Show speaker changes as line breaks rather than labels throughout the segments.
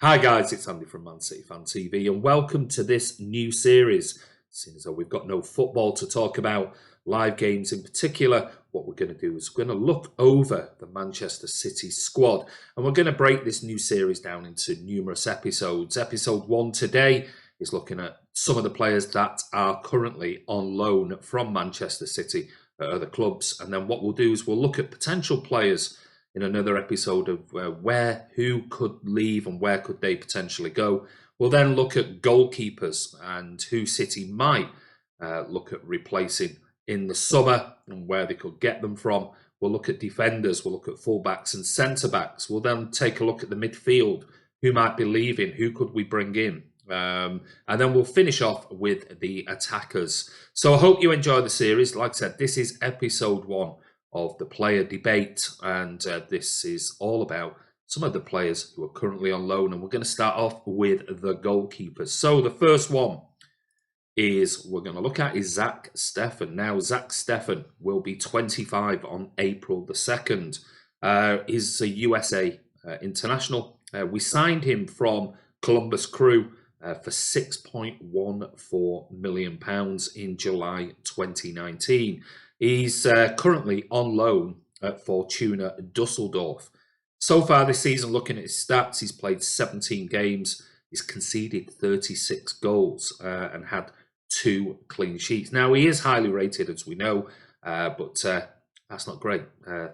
Hi guys, it's Andy from Man City Fan TV and welcome to this new series. Seeing as though we've got no football to talk about, live games in particular, what we're going to do is we're going to look over the Manchester City squad and we're going to break this new series down into numerous episodes. Episode 1 today is looking at some of the players that are currently on loan from Manchester City at other clubs, and then what we'll do is we'll look at potential players in another episode of who could leave and where could they potentially go. We'll then look at goalkeepers and who City might look at replacing in the summer and where they could get them from. We'll look at defenders, we'll look at fullbacks and centre-backs. We'll then take a look at the midfield, who might be leaving, who could we bring in. And then we'll finish off with the attackers. So I hope you enjoy the series. Like I said, this is episode 1 of the player debate, and this is all about some of the players who are currently on loan, and we're going to start off with the goalkeepers. So the first one we're going to look at is Zach Steffen. Now Zach Steffen will be 25 on April the 2nd. He's a USA international. We signed him from Columbus Crew for £6.14 million in July 2019. He's currently on loan at Fortuna Dusseldorf. So far this season, looking at his stats, he's played 17 games. He's conceded 36 goals and had 2 clean sheets. Now, he is highly rated, as we know, but that's not great.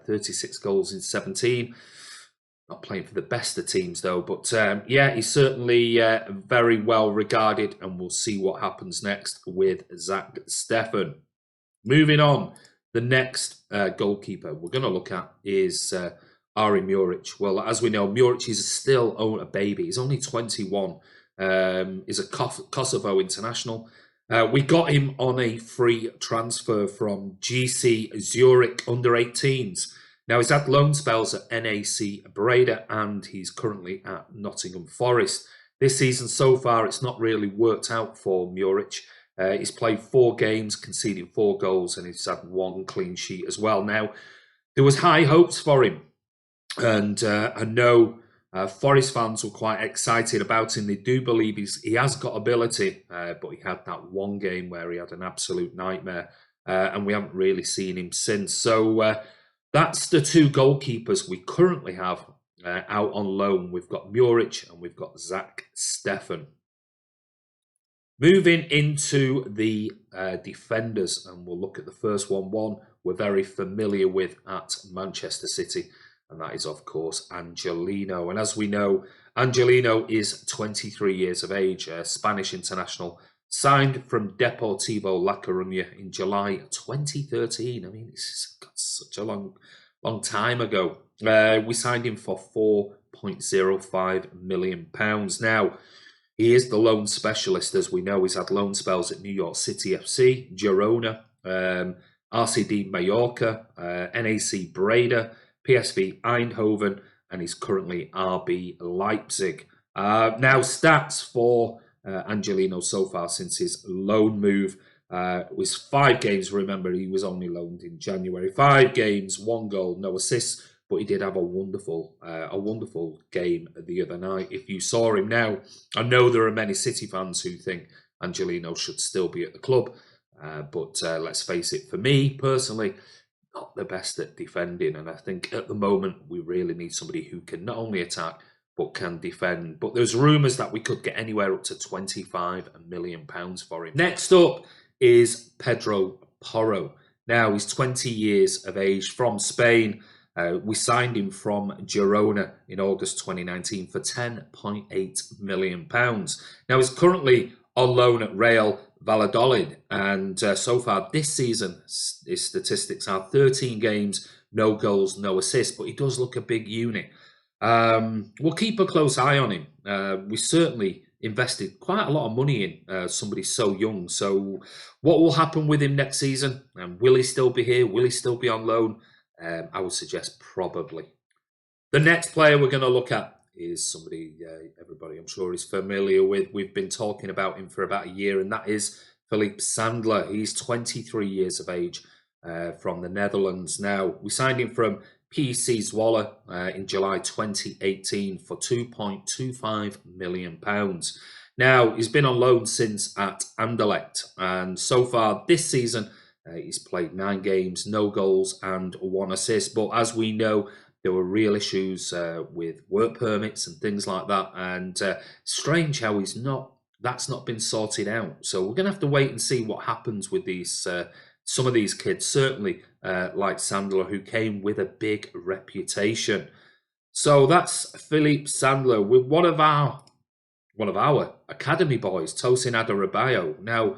36 goals in 17. Not playing for the best of teams, though. But, yeah, he's certainly very well regarded, and we'll see what happens next with Zach Steffen. Moving on, the next goalkeeper we're going to look at is Ari Muric. Well, as we know, Muric is still a baby. He's only 21. He's a Kosovo international. We got him on a free transfer from GC Zurich under-18s. Now, he's had loan spells at NAC Breda and he's currently at Nottingham Forest. This season so far, it's not really worked out for Muric. He's played 4 games, conceded 4 goals, and he's had 1 clean sheet as well. Now, there was high hopes for him, and I know Forest fans were quite excited about him. They do believe he has got ability, but he had that 1 game where he had an absolute nightmare, and we haven't really seen him since. So that's the 2 goalkeepers we currently have out on loan. We've got Muric and we've got Zach Steffen. Moving into the defenders, and we'll look at the first one we're very familiar with at Manchester City, and that is, of course, Angelino. And as we know, Angelino is 23 years of age, a Spanish international, signed from Deportivo La Coruña in July 2013. I mean, it's got such a long time ago. We signed him for £4.05 million. Now, he is the loan specialist, as we know. He's had loan spells at New York City FC, Girona, RCD Mallorca, NAC Breda, PSV Eindhoven, and he's currently RB Leipzig. Now, stats for Angelino so far since his loan move was 5 games. Remember, he was only loaned in January. 5 games, 1 goal, no assists. But he did have a wonderful game the other night. If you saw him now, I know there are many City fans who think Angelino should still be at the club. But let's face it, for me personally, not the best at defending. And I think at the moment, we really need somebody who can not only attack, but can defend. But there's rumours that we could get anywhere up to £25 million for him. Next up is Pedro Porro. Now, he's 20 years of age, from Spain. We signed him from Girona in August 2019 for £10.8 million. Now, he's currently on loan at Real Valladolid, and so far this season, his statistics are 13 games, no goals, no assists, but he does look a big unit. We'll keep a close eye on him. We certainly invested quite a lot of money in somebody so young. So what will happen with him next season? Will he still be here? Will he still be on loan? I would suggest probably. The next player we're going to look at is somebody everybody I'm sure is familiar with. We've been talking about him for about a year, and that is Philippe Sandler. He's 23 years of age from the Netherlands. Now, we signed him from PC Zwolle in July 2018 for £2.25 million. Now, he's been on loan since at Anderlecht, and so far this season, he's played 9 games, no goals and 1 assist. But as we know, there were real issues with work permits and things like that, and strange how that's not been sorted out. So we're going to have to wait and see what happens with these some of these kids, certainly like Sandler, who came with a big reputation. So that's Philippe Sandler with one of our academy boys, Tosin Adarabioyo. Now,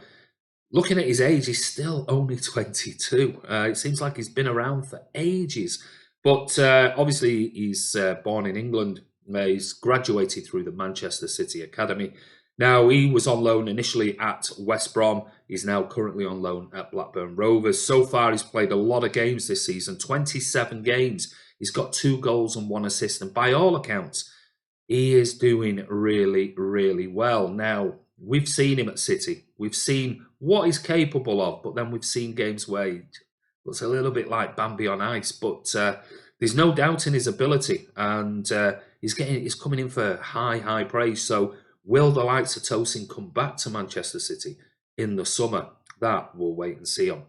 looking at his age, he's still only 22. It seems like he's been around for ages. But obviously, he's born in England. He's graduated through the Manchester City Academy. Now, he was on loan initially at West Brom. He's now currently on loan at Blackburn Rovers. So far, he's played a lot of games this season, 27 games. He's got 2 goals and 1 assist. And by all accounts, he is doing really, really well. Now, we've seen him at City. We've seen what he's capable of, but then we've seen games where he looks a little bit like Bambi on ice. But there's no doubt in his ability, and he's coming in for high praise. So will the likes of Tosin come back to Manchester City in the summer? That we'll wait and see on.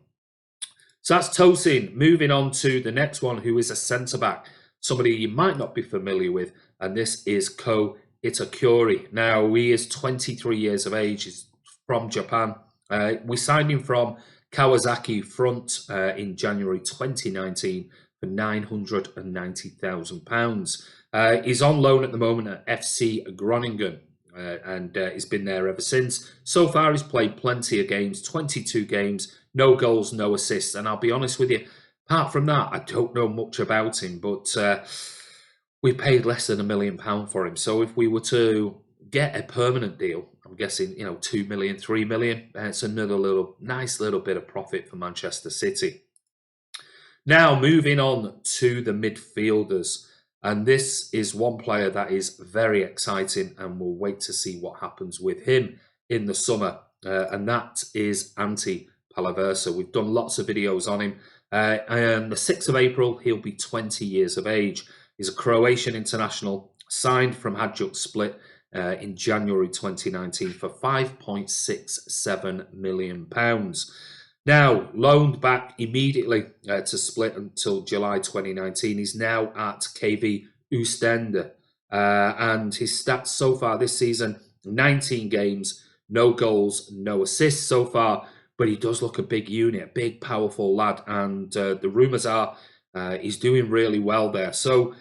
So that's Tosin. Moving on to the next one, who is a centre-back, somebody you might not be familiar with, and this is Ko Itakuri. Now, he is 23 years of age. He's from Japan. We signed him from Kawasaki Front in January 2019 for £990,000. He's on loan at the moment at FC Groningen, and he's been there ever since. So far, he's played plenty of games, 22 games, no goals, no assists. And I'll be honest with you, apart from that, I don't know much about him, but we paid less than £1 million for him. So if we were to get a permanent deal, I'm guessing, 2 million, 3 million, it's another nice little bit of profit for Manchester City. Now, moving on to the midfielders. And this is one player that is very exciting, and we'll wait to see what happens with him in the summer. And that is Ante Palaversa. We've done lots of videos on him. And the 6th of April, he'll be 20 years of age. He's a Croatian international, signed from Hajduk Split in January 2019 for £5.67 million. Now, loaned back immediately to Split until July 2019. He's now at KV Oostende. And his stats so far this season, 19 games, no goals, no assists so far. But he does look a big unit, a big, powerful lad. And the rumours are he's doing really well there. So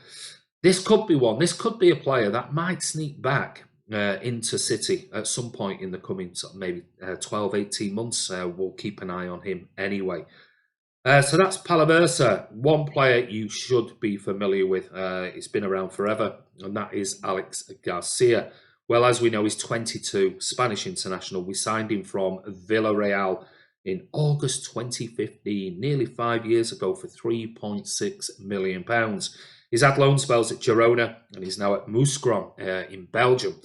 this could be one. This could be a player that might sneak back into City at some point in the coming maybe 12, 18 months. We'll keep an eye on him anyway. So that's Palaversa, one player you should be familiar with. He's been around forever, and that is Alex Garcia. Well, as we know, he's 22, Spanish international. We signed him from Villarreal in August 2015, nearly 5 years ago, for £3.6 million. He's had loan spells at Girona, and he's now at Mouscron in Belgium.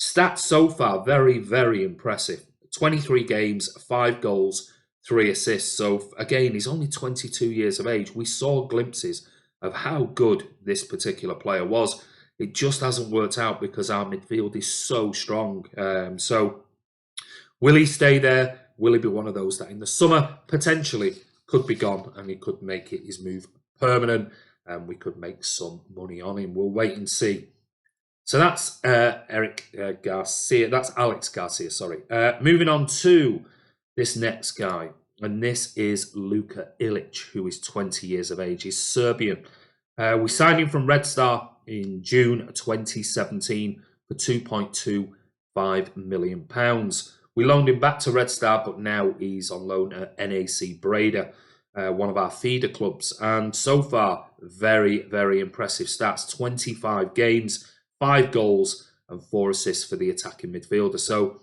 Stats so far, very, very impressive. 23 games, 5 goals, 3 assists. So again, he's only 22 years of age. We saw glimpses of how good this particular player was. It just hasn't worked out because our midfield is so strong. So will he stay there? Will he be one of those that in the summer potentially could be gone and he could make it his move permanent and we could make some money on him? We'll wait and see. So that's Garcia. That's Alex Garcia, sorry. Moving on to this next guy, and this is Luka Ilic, who is 20 years of age. He's Serbian. We signed him from Red Star in June 2017 for £2.25 million. We loaned him back to Red Star, but now he's on loan at NAC Breda, one of our feeder clubs. And so far, very, very impressive stats. 25 games, 5 goals and 4 assists for the attacking midfielder. So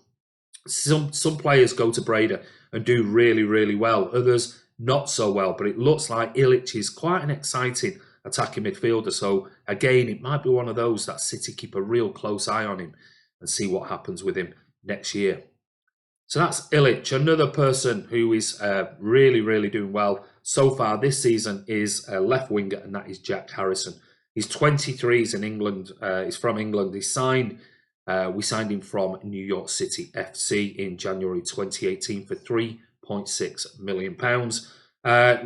some players go to Breda and do really, really well. Others not so well. But it looks like Ilic is quite an exciting attacking midfielder. So again, it might be one of those that City keep a real close eye on him and see what happens with him next year. So that's Ilic. Another person who is really, really doing well so far this season is a left winger, and that is Jack Harrison. He's 23. He's in England. He's from England. We signed him from New York City FC in January 2018 for £3.6 million.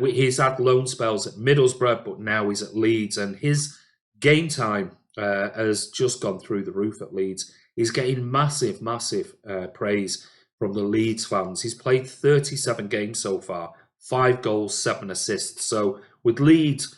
He's had loan spells at Middlesbrough, but now he's at Leeds, and his game time has just gone through the roof at Leeds. He's getting massive, massive praise from the Leeds fans. He's played 37 games so far, 5 goals, 7 assists. So with Leeds,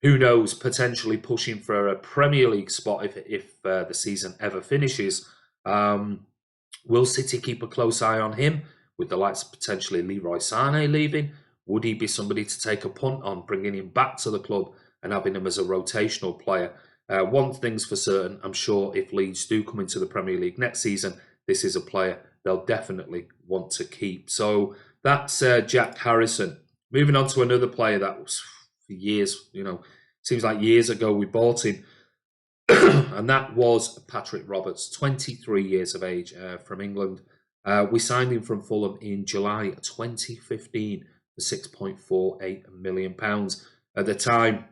who knows, potentially pushing for a Premier League spot if the season ever finishes. Will City keep a close eye on him with the likes of potentially Leroy Sané leaving? Would he be somebody to take a punt on, bringing him back to the club and having him as a rotational player? One thing's for certain, I'm sure if Leeds do come into the Premier League next season, this is a player they'll definitely want to keep. So that's Jack Harrison. Moving on to another player that was for years, seems like years ago we bought him. And that was Patrick Roberts, 23 years of age, from England. We signed him from Fulham in July 2015 for £6.48 million. At the time,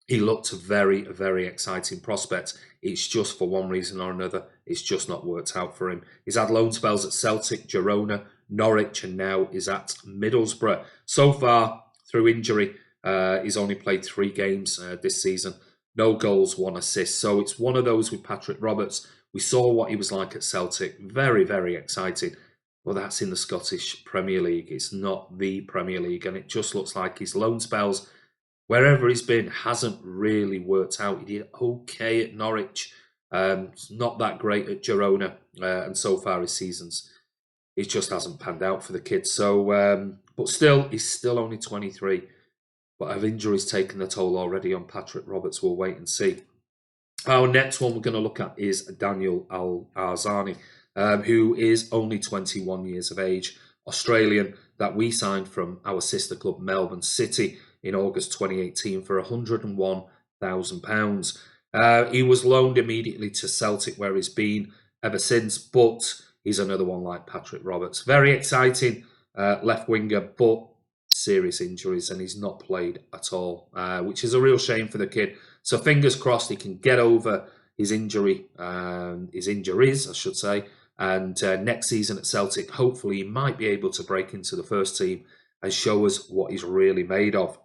he looked a very, very exciting prospect. It's just for one reason or another, it's just not worked out for him. He's had loan spells at Celtic, Girona, Norwich, and now is at Middlesbrough. So far, through injury, he's only played 3 games this season. No goals, 1 assist. So it's one of those with Patrick Roberts. We saw what he was like at Celtic. Very, very exciting. Well, that's in the Scottish Premier League. It's not the Premier League. And it just looks like his loan spells, wherever he's been, hasn't really worked out. He did okay at Norwich. Not that great at Girona. And so far his seasons, it just hasn't panned out for the kids. So, but still, he's still only 23. But have injuries taken the toll already on Patrick Roberts? We'll wait and see. Our next one we're going to look at is Daniel Al-Arzani, who is only 21 years of age, Australian, that we signed from our sister club Melbourne City in August 2018 for £101,000. He was loaned immediately to Celtic, where he's been ever since, but he's another one like Patrick Roberts. Very exciting left winger, but serious injuries, and he's not played at all, which is a real shame for the kid. So fingers crossed he can get over his injuries, I should say, and next season at Celtic, hopefully he might be able to break into the first team and show us what he's really made of.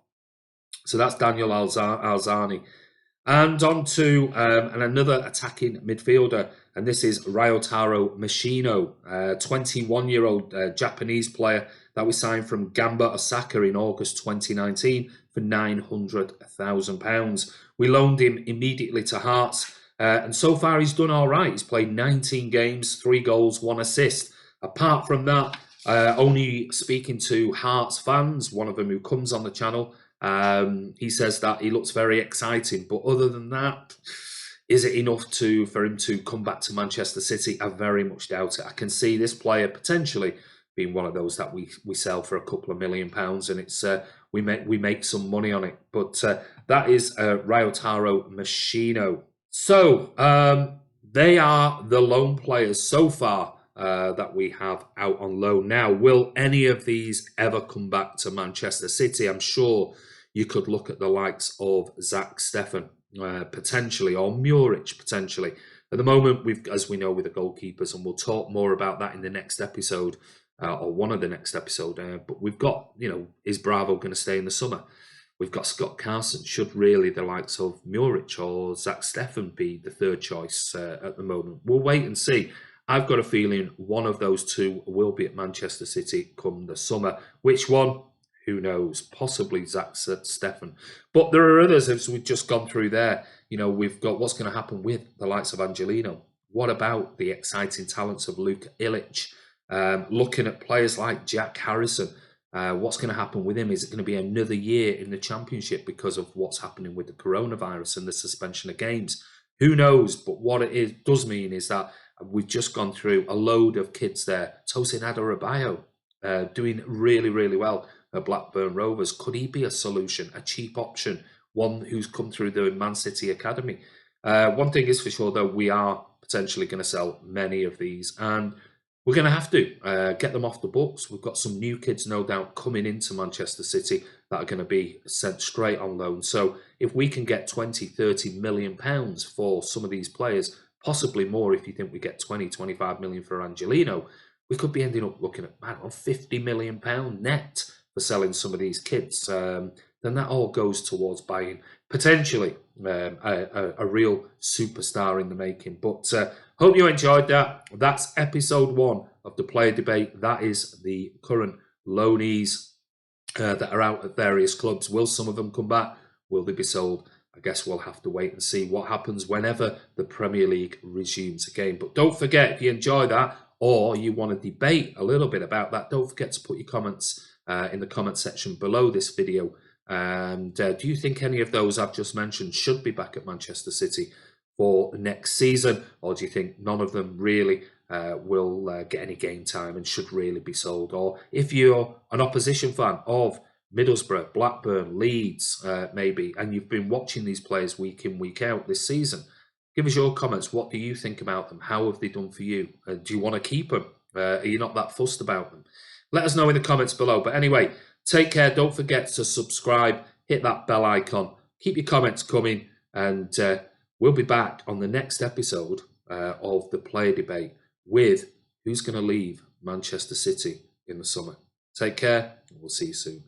So that's Daniel Alzani. And on to another attacking midfielder, and this is Ryotaro Machino, 21-year-old Japanese player that we signed from Gamba Osaka in August 2019 for £900,000. We loaned him immediately to Hearts, and so far he's done all right. He's played 19 games, 3 goals, 1 assist. Apart from that, only speaking to Hearts fans, one of them who comes on the channel, he says that he looks very exciting, but other than that, is it enough for him to come back to Manchester City? I very much doubt it. I can see this player potentially being one of those that we sell for a couple of £1 million, and it's we make some money on it. But that is Ryotaro Machino. So they are the loan players so far that we have out on loan. Now, will any of these ever come back to Manchester City? I'm sure you could look at the likes of Zach Steffen potentially, or Muric potentially. At the moment, as we know with the goalkeepers, and we'll talk more about that in the next episode, or one of the next episode. But we've got, is Bravo going to stay in the summer? We've got Scott Carson. Should really the likes of Muric or Zach Steffen be the third choice at the moment? We'll wait and see. I've got a feeling one of those two will be at Manchester City come the summer. Which one? Who knows? Possibly Zach Steffen. But there are others, as we've just gone through there. We've got what's going to happen with the likes of Angelino. What about the exciting talents of Luka Ilic? Looking at players like Jack Harrison. What's going to happen with him? Is it going to be another year in the Championship because of what's happening with the coronavirus and the suspension of games? Who knows? But what it does mean is that we've just gone through a load of kids there. Tosin Adarabioyo doing really, really well at Blackburn Rovers. Could he be a solution, a cheap option, one who's come through the Man City Academy? One thing is for sure, though, we are potentially going to sell many of these. And we're going to have to get them off the books. We've got some new kids, no doubt, coming into Manchester City that are going to be sent straight on loan. So if we can get 20, 30 million pounds for some of these players, possibly more if you think we get 20, 25 million for Angelino, we could be ending up looking at, I don't know, 50 million pound net for selling some of these kids. Then that all goes towards buying potentially a real superstar in the making. But hope you enjoyed that. That's episode 1 of the player debate. That is the current loanees that are out at various clubs. Will some of them come back? Will they be sold? I guess we'll have to wait and see what happens whenever the Premier League resumes again. But don't forget, if you enjoy that or you want to debate a little bit about that, don't forget to put your comments in the comment section below this video. And do you think any of those I've just mentioned should be back at Manchester City for next season? Or do you think none of them really will get any game time and should really be sold? Or if you're an opposition fan of Middlesbrough, Blackburn, Leeds, maybe, and you've been watching these players week in, week out this season, give us your comments. What do you think about them? How have they done for you? Do you want to keep them? Are you not that fussed about them? Let us know in the comments below. But anyway, take care. Don't forget to subscribe. Hit that bell icon. Keep your comments coming. And we'll be back on the next episode of the player debate with who's going to leave Manchester City in the summer. Take care. And we'll see you soon.